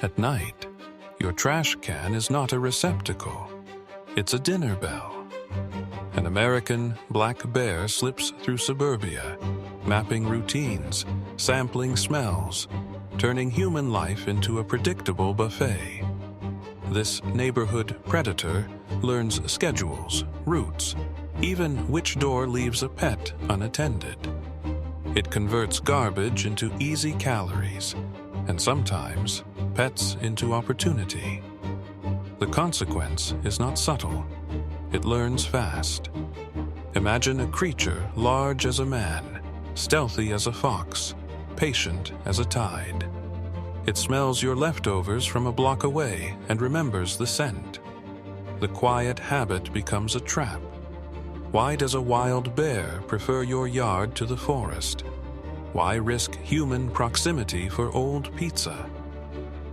At night, your trash can is not a receptacle, it's a dinner bell. An American black bear slips through suburbia, mapping routines, sampling smells, turning human life into a predictable buffet. This neighborhood predator learns schedules, routes, even which door leaves a pet unattended. It converts garbage into easy calories, and sometimes pets into opportunity. The consequence is not subtle. It learns fast. Imagine a creature large as a man, stealthy as a fox, patient as a tide. It smells your leftovers from a block away and remembers the scent. The quiet habit becomes a trap. Why does a wild bear prefer your yard to the forest? Why risk human proximity for old pizza?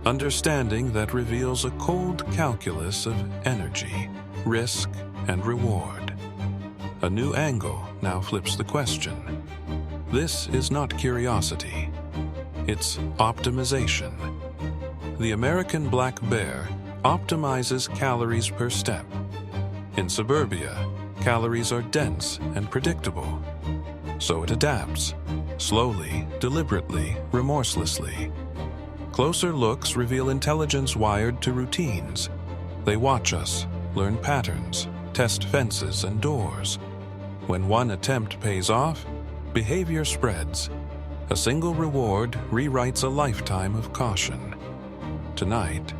Understanding that reveals a cold calculus of energy, risk, and reward. A new angle now flips the question. This is not curiosity. It's optimization. The American black bear optimizes calories per step. In suburbia, calories are dense and predictable. So it adapts, slowly, deliberately, remorselessly. Closer looks reveal intelligence wired to routines. They watch us, learn patterns, test fences and doors. When one attempt pays off, behavior spreads. A single reward rewrites a lifetime of caution. Tonight,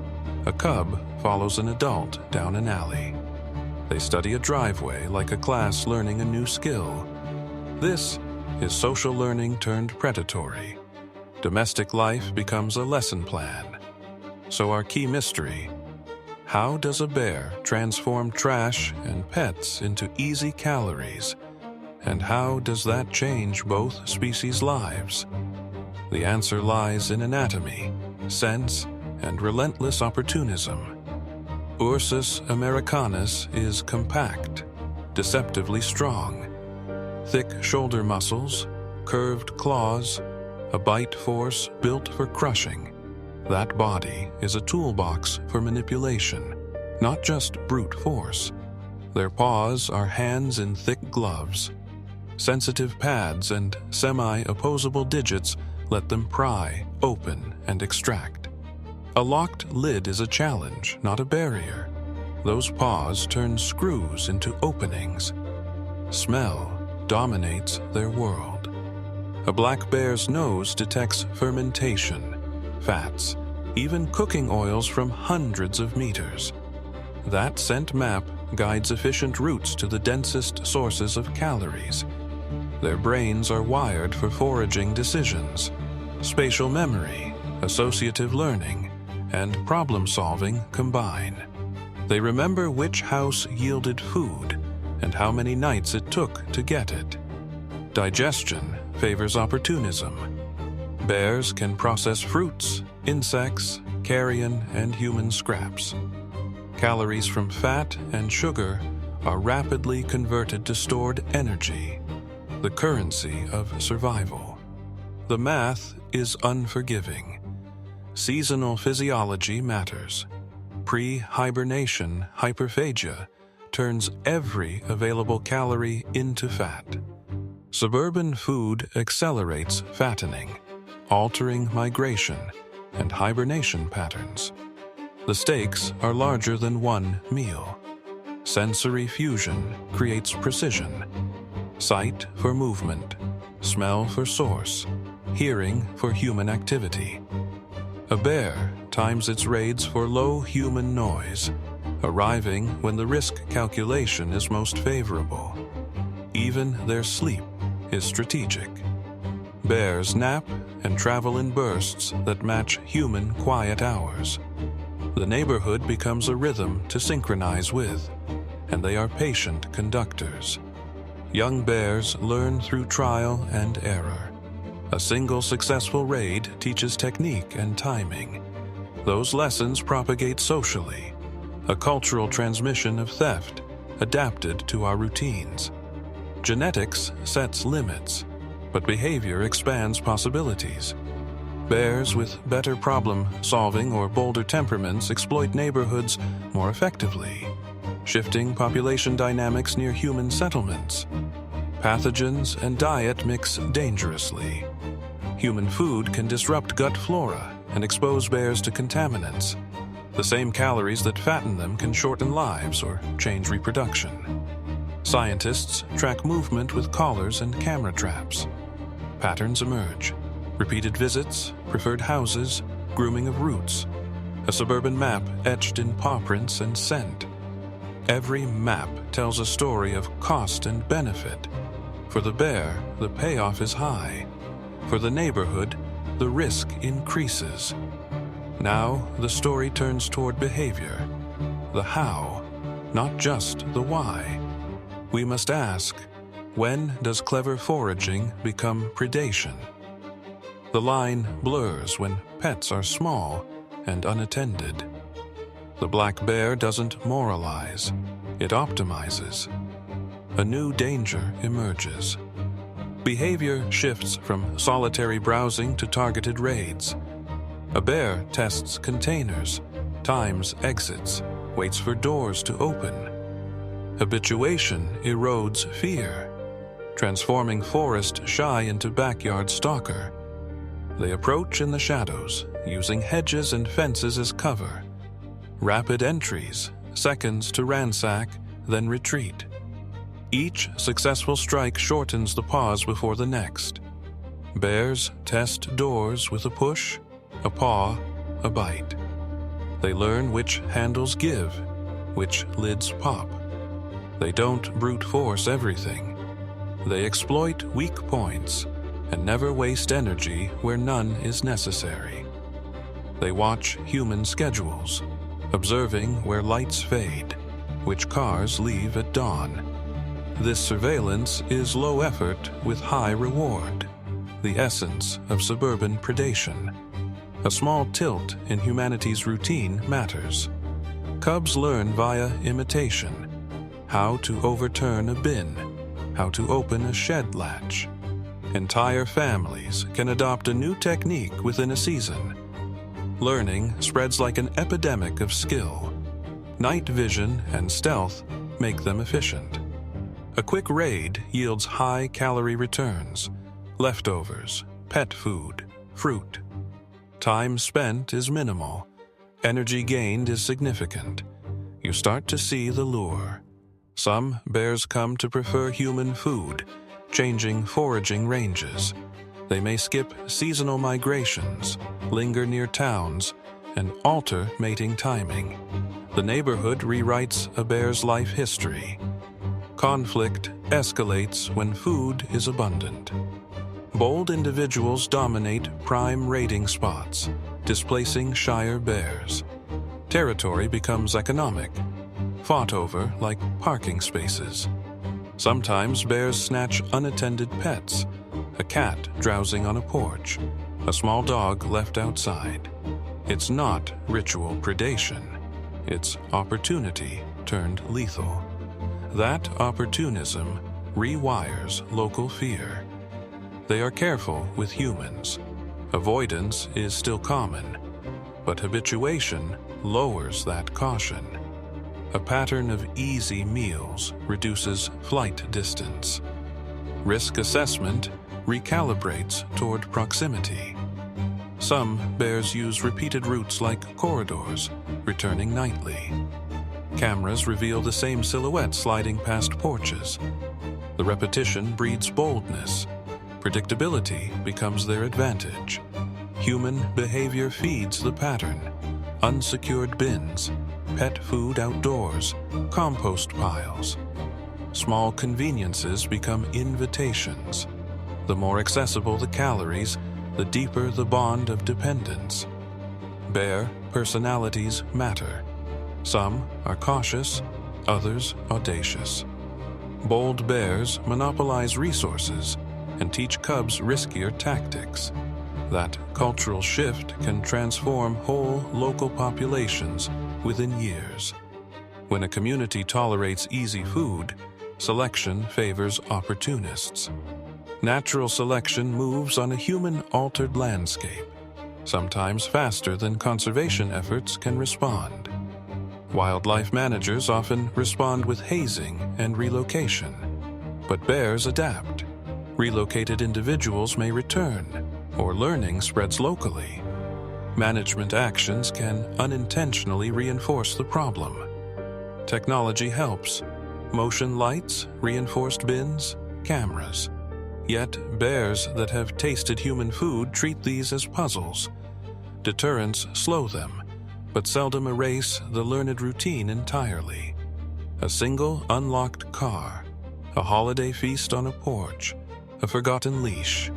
a cub follows an adult down an alley. They study a driveway like a class learning a new skill. This is social learning turned predatory. Domestic life becomes a lesson plan. So our key mystery: how does a bear transform trash and pets into easy calories? And how does that change both species' lives? The answer lies in anatomy, sense, and relentless opportunism. Ursus americanus is compact, deceptively strong. Thick shoulder muscles, curved claws, a bite force built for crushing. That body is a toolbox for manipulation, not just brute force. Their paws are hands in thick gloves. Sensitive pads and semi-opposable digits let them pry, open, and extract. A locked lid is a challenge, not a barrier. Those paws turn screws into openings. Smell dominates their world. A black bear's nose detects fermentation, fats, even cooking oils from hundreds of meters. That scent map guides efficient routes to the densest sources of calories. Their brains are wired for foraging decisions. Spatial memory, associative learning, and problem-solving combine. They remember which house yielded food and how many nights it took to get it. Digestion favors opportunism. Bears can process fruits, insects, carrion, and human scraps. Calories from fat and sugar are rapidly converted to stored energy, the currency of survival. The math is unforgiving. Seasonal physiology matters. Pre-hibernation hyperphagia turns every available calorie into fat. Suburban food accelerates fattening, altering migration and hibernation patterns. The stakes are larger than one meal. Sensory fusion creates precision. Sight for movement, smell for source, hearing for human activity. A bear times its raids for low human noise, arriving when the risk calculation is most favorable. Even their sleep is strategic. Bears nap and travel in bursts that match human quiet hours. The neighborhood becomes a rhythm to synchronize with, and they are patient conductors. Young bears learn through trial and error. A single successful raid teaches technique and timing. Those lessons propagate socially, a cultural transmission of theft adapted to our routines. Genetics sets limits, but behavior expands possibilities. Bears with better problem-solving or bolder temperaments exploit neighborhoods more effectively, shifting population dynamics near human settlements. Pathogens and diet mix dangerously. Human food can disrupt gut flora and expose bears to contaminants. The same calories that fatten them can shorten lives or change reproduction. Scientists track movement with collars and camera traps. Patterns emerge: repeated visits, preferred houses, grooming of routes, a suburban map etched in paw prints and scent. Every map tells a story of cost and benefit. For the bear, the payoff is high. For the neighborhood, the risk increases. Now, the story turns toward behavior. The how, not just the why. We must ask, when does clever foraging become predation? The line blurs when pets are small and unattended. The black bear doesn't moralize, it optimizes. A new danger emerges. Behavior shifts from solitary browsing to targeted raids. A bear tests containers, times exits, waits for doors to open. Habituation erodes fear, transforming forest shy into backyard stalker. They approach in the shadows, using hedges and fences as cover. Rapid entries, seconds to ransack, then retreat. Each successful strike shortens the pause before the next. Bears test doors with a push, a paw, a bite. They learn which handles give, which lids pop. They don't brute force everything. They exploit weak points and never waste energy where none is necessary. They watch human schedules, observing where lights fade, which cars leave at dawn. This surveillance is low effort with high reward, the essence of suburban predation. A small tilt in humanity's routine matters. Cubs learn via imitation: how to overturn a bin, how to open a shed latch. Entire families can adopt a new technique within a season. Learning spreads like an epidemic of skill. Night vision and stealth make them efficient. A quick raid yields high-calorie returns: leftovers, pet food, fruit. Time spent is minimal. Energy gained is significant. You start to see the lure. Some bears come to prefer human food, changing foraging ranges. They may skip seasonal migrations, linger near towns, and alter mating timing. The neighborhood rewrites a bear's life history. Conflict escalates when food is abundant. Bold individuals dominate prime raiding spots, displacing shyer bears. Territory becomes economic, fought over like parking spaces. Sometimes bears snatch unattended pets, a cat drowsing on a porch, a small dog left outside. It's not ritual predation. It's opportunity turned lethal. That opportunism rewires local fear. They are careful with humans. Avoidance is still common, but habituation lowers that caution. A pattern of easy meals reduces flight distance. Risk assessment recalibrates toward proximity. Some bears use repeated routes like corridors, returning nightly. Cameras reveal the same silhouette sliding past porches. The repetition breeds boldness. Predictability becomes their advantage. Human behavior feeds the pattern. Unsecured bins, pet food outdoors, compost piles. Small conveniences become invitations. The more accessible the calories, the deeper the bond of dependence. Bear personalities matter. Some are cautious, others audacious. Bold bears monopolize resources and teach cubs riskier tactics. That cultural shift can transform whole local populations within years. When a community tolerates easy food, selection favors opportunists. Natural selection moves on a human-altered landscape. sometimes faster than conservation efforts can respond. Wildlife managers often respond with hazing and relocation, but bears adapt. Relocated individuals may return, or learning spreads locally. Management actions can unintentionally reinforce the problem. Technology helps. Motion lights, reinforced bins, cameras. Yet, bears that have tasted human food treat these as puzzles. Deterrents slow them, but seldom erase the learned routine entirely. A single unlocked car, a holiday feast on a porch, a forgotten leash.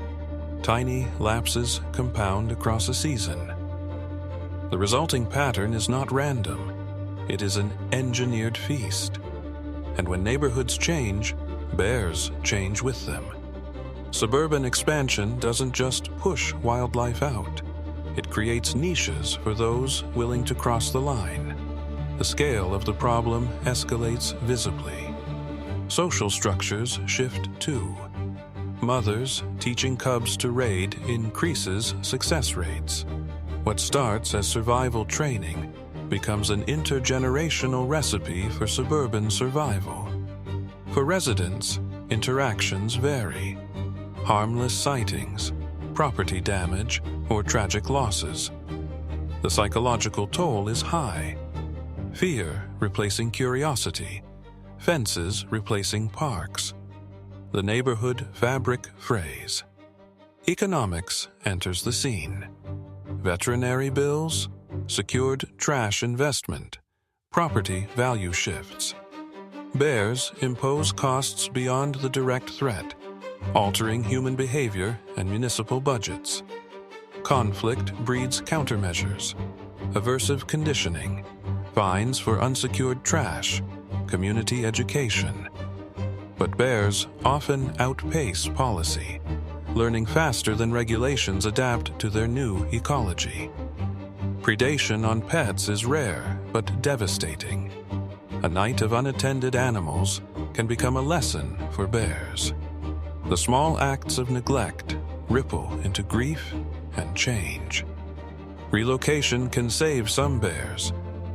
Tiny lapses compound across a season. The resulting pattern is not random. It is an engineered feast. And when neighborhoods change, bears change with them. Suburban expansion doesn't just push wildlife out. It creates niches for those willing to cross the line. The scale of the problem escalates visibly. Social structures shift too. Mothers teaching cubs to raid increases success rates. What starts as survival training becomes an intergenerational recipe for suburban survival. For residents, interactions vary. Harmless sightings, property damage, or tragic losses. The psychological toll is high. Fear replacing curiosity, fences replacing parks. The neighborhood fabric frays. Economics enters the scene. Veterinary bills, secured trash investment, property value shifts. Bears impose costs beyond the direct threat, altering human behavior and municipal budgets. Conflict breeds countermeasures, aversive conditioning, fines for unsecured trash, community education. But bears often outpace policy, learning faster than regulations adapt to their new ecology. Predation on pets is rare but devastating. A night of unattended animals can become a lesson for bears. The small acts of neglect ripple into grief and change. Relocation can save some bears,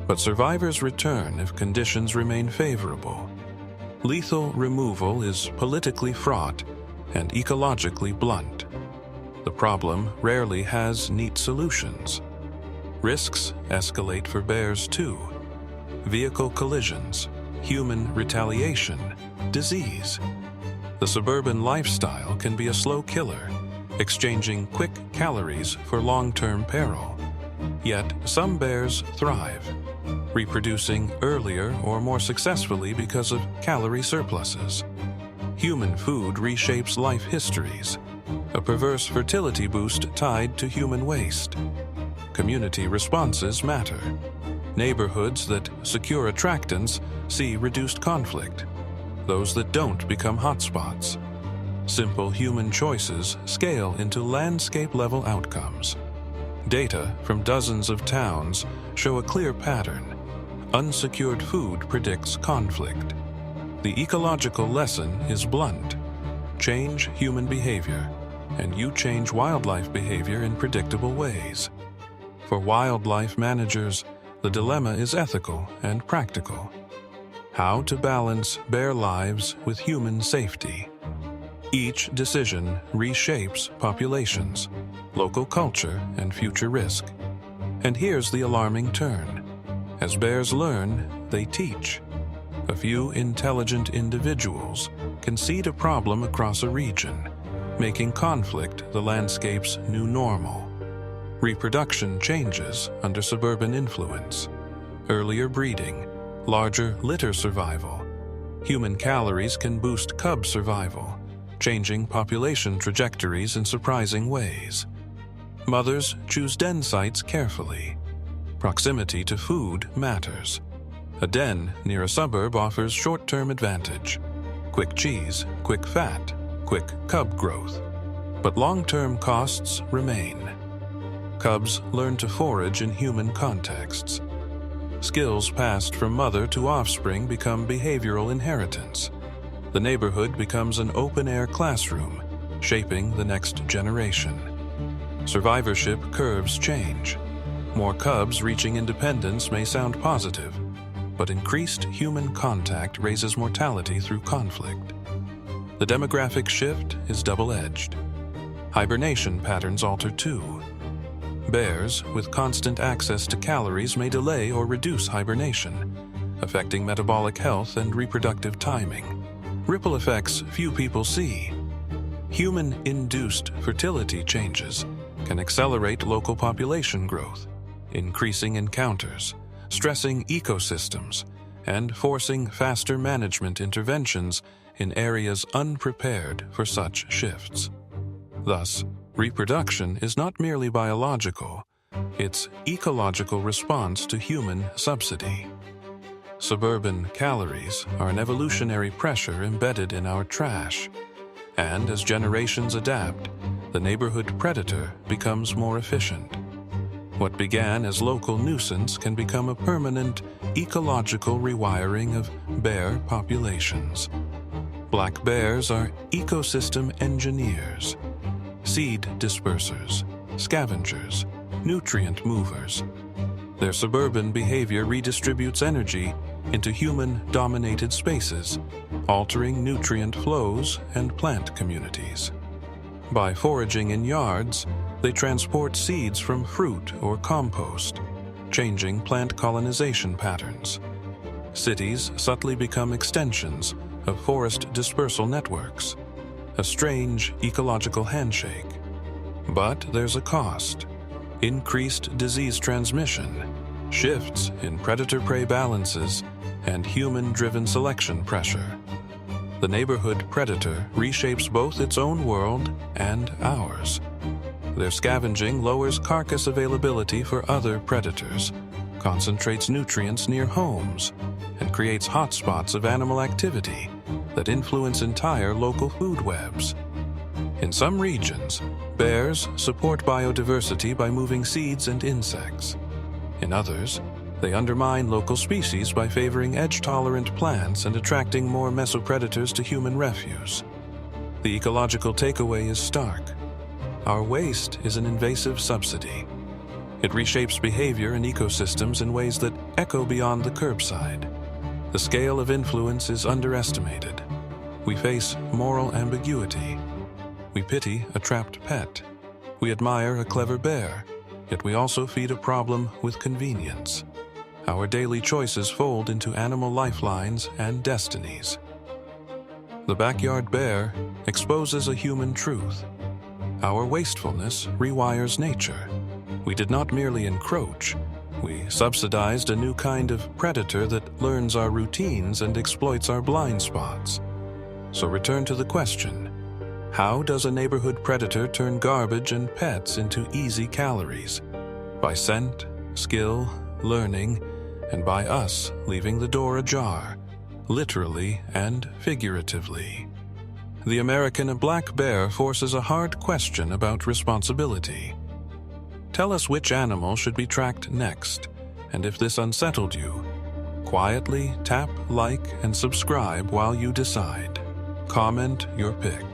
but survivors return if conditions remain favorable. Lethal removal is politically fraught and ecologically blunt. The problem rarely has neat solutions. Risks escalate for bears too. Vehicle collisions, human retaliation, disease. The suburban lifestyle can be a slow killer, exchanging quick calories for long-term peril. Yet some bears thrive, reproducing earlier or more successfully because of calorie surpluses. Human food reshapes life histories, a perverse fertility boost tied to human waste. Community responses matter. Neighborhoods that secure attractants see reduced conflict. Those that don't become hotspots. Simple human choices scale into landscape-level outcomes. Data from dozens of towns show a clear pattern. Unsecured food predicts conflict. The ecological lesson is blunt. Change human behavior, and you change wildlife behavior in predictable ways. For wildlife managers, the dilemma is ethical and practical. How to balance bear lives with human safety. Each decision reshapes populations, local culture, and future risk. And here's the alarming turn. As bears learn, they teach. A few intelligent individuals can seed a problem across a region, making conflict the landscape's new normal. Reproduction changes under suburban influence. Earlier breeding, larger litter survival. Human calories can boost cub survival, changing population trajectories in surprising ways. Mothers choose den sites carefully. Proximity to food matters. A den near a suburb offers short-term advantage. Quick cheese, quick fat, quick cub growth. But long-term costs remain. Cubs learn to forage in human contexts. Skills passed from mother to offspring become behavioral inheritance. The neighborhood becomes an open-air classroom, shaping the next generation. Survivorship curves change. More cubs reaching independence may sound positive, but increased human contact raises mortality through conflict. The demographic shift is double-edged. Hibernation patterns alter too. Bears with constant access to calories may delay or reduce hibernation, affecting metabolic health and reproductive timing. Ripple effects few people see. Human-induced fertility changes can accelerate local population growth, increasing encounters, stressing ecosystems, and forcing faster management interventions in areas unprepared for such shifts. Thus, reproduction is not merely biological, it's ecological response to human subsidy. Suburban calories are an evolutionary pressure embedded in our trash, and as generations adapt, the neighborhood predator becomes more efficient. What began as local nuisance can become a permanent ecological rewiring of bear populations. Black bears are ecosystem engineers, seed dispersers, scavengers, nutrient movers. Their suburban behavior redistributes energy into human-dominated spaces, altering nutrient flows and plant communities. By foraging in yards, they transport seeds from fruit or compost, changing plant colonization patterns. Cities subtly become extensions of forest dispersal networks, a strange ecological handshake. But there's a cost: increased disease transmission, shifts in predator-prey balances, and human-driven selection pressure. The neighborhood predator reshapes both its own world and ours. Their scavenging lowers carcass availability for other predators, concentrates nutrients near homes, and creates hotspots of animal activity that influence entire local food webs. In some regions, bears support biodiversity by moving seeds and insects. In others, they undermine local species by favoring edge-tolerant plants and attracting more mesopredators to human refuse. The ecological takeaway is stark. Our waste is an invasive subsidy. It reshapes behavior and ecosystems in ways that echo beyond the curbside. The scale of influence is underestimated. We face moral ambiguity. We pity a trapped pet. We admire a clever bear, yet we also feed a problem with convenience. Our daily choices fold into animal lifelines and destinies. The backyard bear exposes a human truth. Our wastefulness rewires nature. We did not merely encroach, we subsidized a new kind of predator that learns our routines and exploits our blind spots. So return to the question: how does a neighborhood predator turn garbage and pets into easy calories? By scent, skill, learning, and by us leaving the door ajar, literally and figuratively. The American black bear forces a hard question about responsibility. Tell us which animal should be tracked next, and if this unsettled you, quietly tap like and subscribe while you decide. Comment your pick.